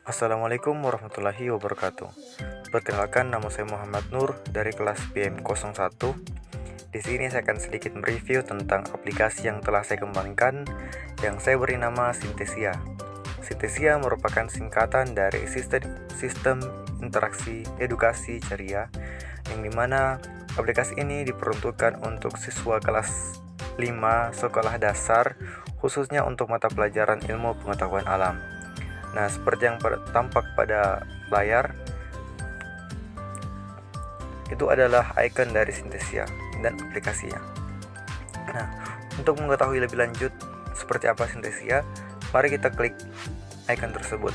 Assalamualaikum warahmatullahi wabarakatuh. Perkenalkan, nama saya Muhammad Nur dari kelas BM01. Di sini saya akan sedikit mereview tentang aplikasi yang telah saya kembangkan yang saya beri nama Synthesia. Synthesia merupakan singkatan dari sistem interaksi edukasi ceria, yang dimana aplikasi ini diperuntukkan untuk siswa kelas 5 sekolah dasar, khususnya untuk mata pelajaran ilmu pengetahuan alam. Nah, seperti yang tampak pada layar, itu adalah icon dari Synthesia dan aplikasinya. Nah, untuk mengetahui lebih lanjut seperti apa Synthesia, mari kita klik icon tersebut.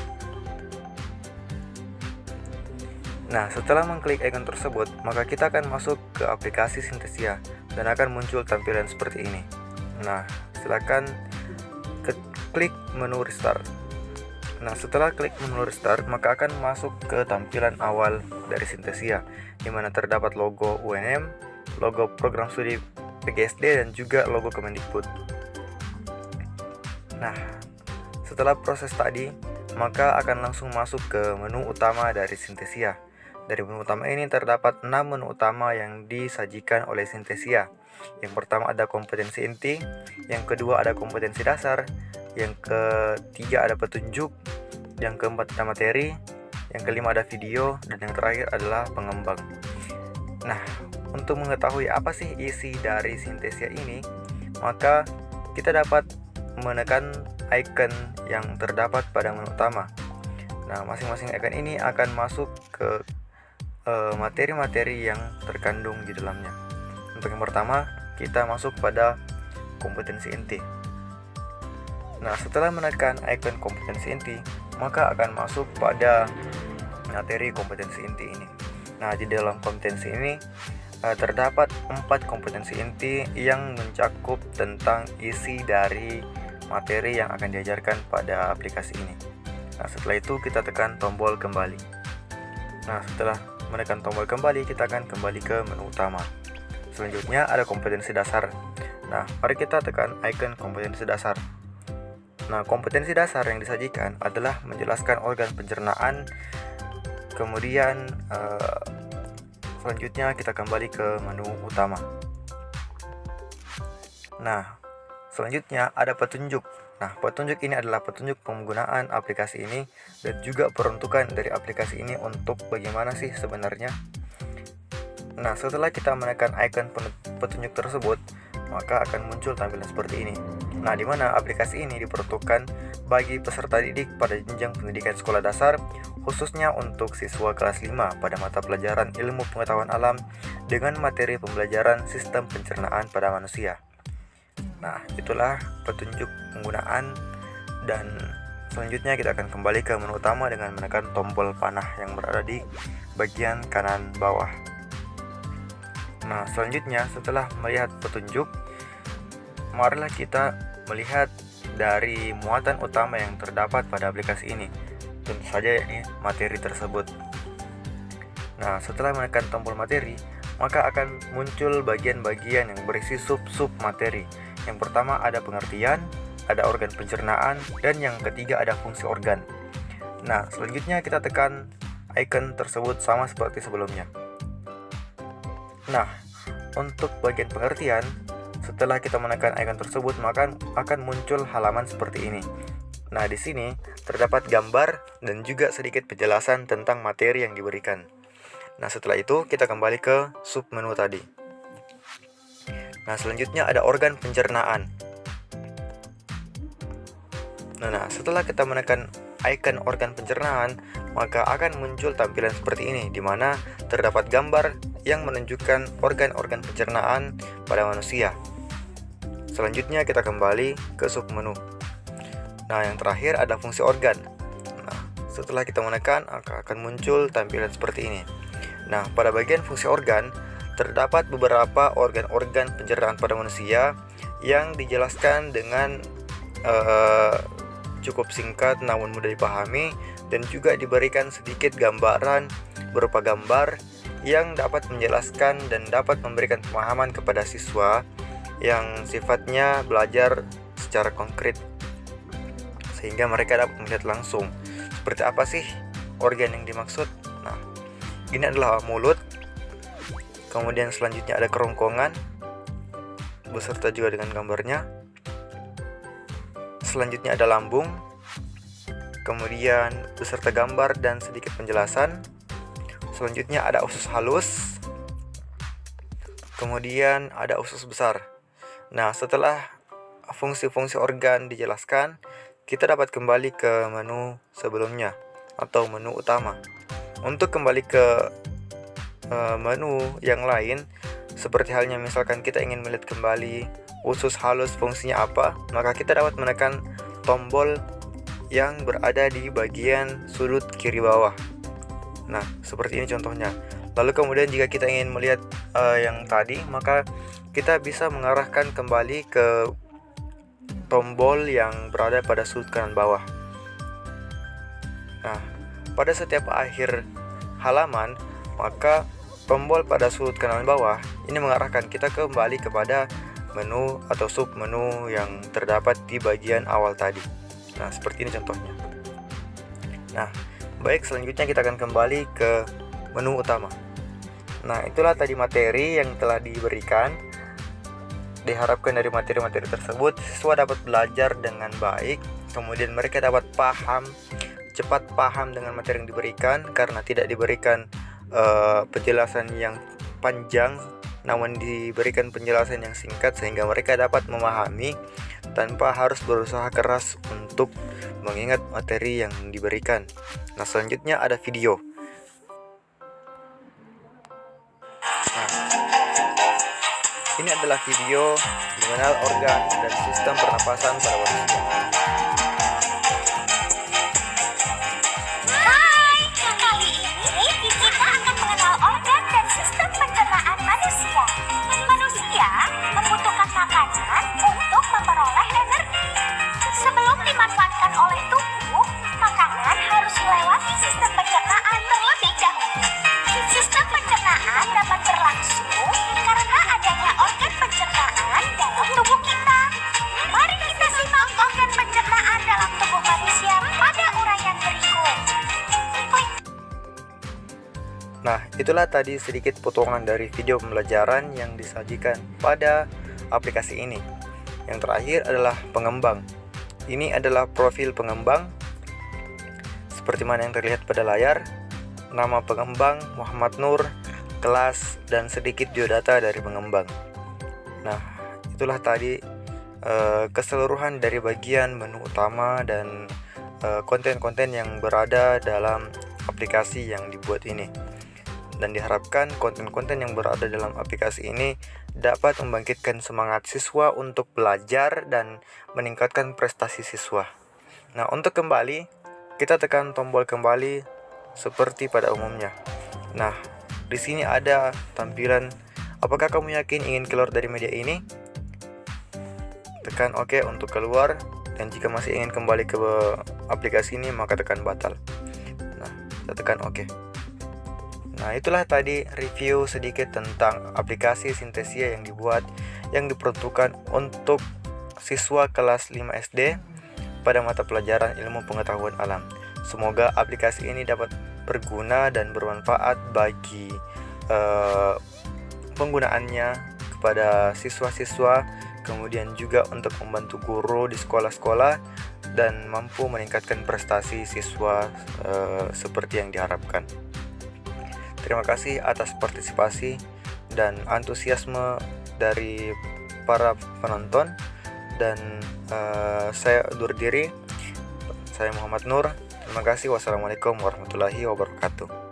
Nah, setelah mengklik icon tersebut, maka kita akan masuk ke aplikasi Synthesia dan akan muncul tampilan seperti ini. Nah, silakan klik menu restart. Nah, setelah klik menu restart, maka akan masuk ke tampilan awal dari Synthesia, di mana terdapat logo UNM, logo program studi PGSD, dan juga logo Kemendikbud. Nah, setelah proses tadi, maka akan langsung masuk ke menu utama dari Synthesia. Dari menu utama ini terdapat 6 menu utama yang disajikan oleh Synthesia. Yang pertama ada kompetensi inti, yang kedua ada kompetensi dasar, yang ketiga ada petunjuk, yang keempat ada materi, yang kelima ada video, dan yang terakhir adalah pengembang. Nah, untuk mengetahui apa sih isi dari Synthesia ini, maka kita dapat menekan icon yang terdapat pada menu utama. Nah, masing-masing icon ini akan masuk ke materi-materi yang terkandung di dalamnya. Untuk yang pertama, kita masuk pada kompetensi inti. Nah, setelah menekan icon kompetensi inti, maka akan masuk pada materi kompetensi inti ini. Nah, di dalam kompetensi ini terdapat 4 kompetensi inti yang mencakup tentang isi dari materi yang akan diajarkan pada aplikasi ini. Nah, setelah itu kita tekan tombol kembali. Nah, setelah menekan tombol kembali, kita akan kembali ke menu utama. Selanjutnya ada kompetensi dasar. Nah, mari kita tekan icon kompetensi dasar. Nah, kompetensi dasar yang disajikan adalah menjelaskan organ pencernaan. Kemudian selanjutnya kita kembali ke menu utama. Nah, selanjutnya ada petunjuk. Nah, petunjuk ini adalah petunjuk penggunaan aplikasi ini dan juga peruntukan dari aplikasi ini untuk bagaimana sih sebenarnya. Nah, setelah kita menekan icon petunjuk tersebut, maka akan muncul tampilan seperti ini. Nah, di mana aplikasi ini diperuntukkan bagi peserta didik pada jenjang pendidikan sekolah dasar, khususnya untuk siswa kelas 5 pada mata pelajaran ilmu pengetahuan alam dengan materi pembelajaran sistem pencernaan pada manusia. Nah, itulah petunjuk penggunaan, dan selanjutnya kita akan kembali ke menu utama dengan menekan tombol panah yang berada di bagian kanan bawah. Nah, selanjutnya setelah melihat petunjuk, marilah kita melihat dari muatan utama yang terdapat pada aplikasi ini. Tentu saja ini materi tersebut. Nah, setelah menekan tombol materi, maka akan muncul bagian-bagian yang berisi sub-sub materi. Yang pertama ada pengertian, ada organ pencernaan, dan yang ketiga ada fungsi organ. Nah, selanjutnya kita tekan icon tersebut sama seperti sebelumnya. Nah, untuk bagian pengertian, setelah kita menekan icon tersebut, maka akan muncul halaman seperti ini. Nah, di sini terdapat gambar dan juga sedikit penjelasan tentang materi yang diberikan. Nah, setelah itu kita kembali ke sub menu tadi. Nah, selanjutnya ada organ pencernaan. Nah, setelah kita menekan icon organ pencernaan, maka akan muncul tampilan seperti ini, di mana terdapat gambar yang menunjukkan organ-organ pencernaan pada manusia. Selanjutnya kita kembali ke sub menu. Nah, yang terakhir ada fungsi organ. Nah, setelah kita menekan, akan muncul tampilan seperti ini. Nah, pada bagian fungsi organ terdapat beberapa organ-organ pencernaan pada manusia yang dijelaskan dengan cukup singkat namun mudah dipahami, dan juga diberikan sedikit gambaran berupa gambar yang dapat menjelaskan dan dapat memberikan pemahaman kepada siswa yang sifatnya belajar secara konkret, sehingga mereka dapat melihat langsung seperti apa sih organ yang dimaksud? Nah, ini adalah mulut. Kemudian selanjutnya ada kerongkongan beserta juga dengan gambarnya. Selanjutnya ada lambung. Kemudian beserta gambar dan sedikit penjelasan. Selanjutnya ada usus halus. Kemudian ada usus besar. Nah, setelah fungsi-fungsi organ dijelaskan, kita dapat kembali ke menu sebelumnya atau menu utama. Untuk kembali ke menu yang lain, seperti halnya misalkan kita ingin melihat kembali usus halus fungsinya apa, maka kita dapat menekan tombol yang berada di bagian sudut kiri bawah. Nah, seperti ini contohnya. Lalu kemudian jika kita ingin melihat yang tadi, maka kita bisa mengarahkan kembali ke tombol yang berada pada sudut kanan bawah. Nah, pada setiap akhir halaman, maka tombol pada sudut kanan bawah ini mengarahkan kita kembali kepada menu atau sub menu yang terdapat di bagian awal tadi. Nah, seperti ini contohnya. Nah, baik, selanjutnya kita akan kembali ke menu utama. Nah, itulah tadi materi yang telah diberikan. Diharapkan dari materi-materi tersebut siswa dapat belajar dengan baik, kemudian mereka dapat cepat paham dengan materi yang diberikan, karena tidak diberikan penjelasan yang panjang, namun diberikan penjelasan yang singkat sehingga mereka dapat memahami tanpa harus berusaha keras untuk mengingat materi yang diberikan. Nah, selanjutnya ada video. Ini adalah video mengenal organ dan sistem pernapasan pada manusia. Hai, kali ini kita akan mengenal organ dan sistem pencernaan manusia. Manusia membutuhkan makanan untuk memperoleh energi. Sebelum dimanfaatkan oleh tubuh, makanan harus melewati sistem pencernaan terlebih dahulu. Sistem pencernaan dapat berlangsung karena adanya organ pencernaan dalam tubuh kita. Mari kita simak organ pencernaan dalam tubuh manusia pada uraian berikut. Nah, itulah tadi sedikit potongan dari video pembelajaran yang disajikan pada aplikasi ini. Yang terakhir adalah pengembang. Ini adalah profil pengembang seperti mana yang terlihat pada layar. Nama pengembang Muhammad Nur, kelas, dan sedikit biodata dari pengembang. Nah, itulah tadi keseluruhan dari bagian menu utama dan konten-konten yang berada dalam aplikasi yang dibuat ini. Dan diharapkan konten-konten yang berada dalam aplikasi ini dapat membangkitkan semangat siswa untuk belajar dan meningkatkan prestasi siswa. Nah, untuk kembali, kita tekan tombol kembali seperti pada umumnya. Nah, di sini ada tampilan apakah kamu yakin ingin keluar dari media ini? Tekan OK untuk keluar, dan jika masih ingin kembali ke aplikasi ini maka tekan batal. Nah, kita tekan OK. Nah, itulah tadi review sedikit tentang aplikasi Synthesia yang diperuntukkan untuk siswa kelas 5 SD pada mata pelajaran ilmu pengetahuan alam. Semoga aplikasi ini dapat berguna dan bermanfaat bagi penggunaannya kepada siswa-siswa, kemudian juga untuk membantu guru di sekolah-sekolah dan mampu meningkatkan prestasi siswa seperti yang diharapkan. Terima kasih atas partisipasi dan antusiasme dari para penonton, dan saya undur diri. Saya Muhammad Nur. Terima kasih. Wassalamualaikum warahmatullahi wabarakatuh.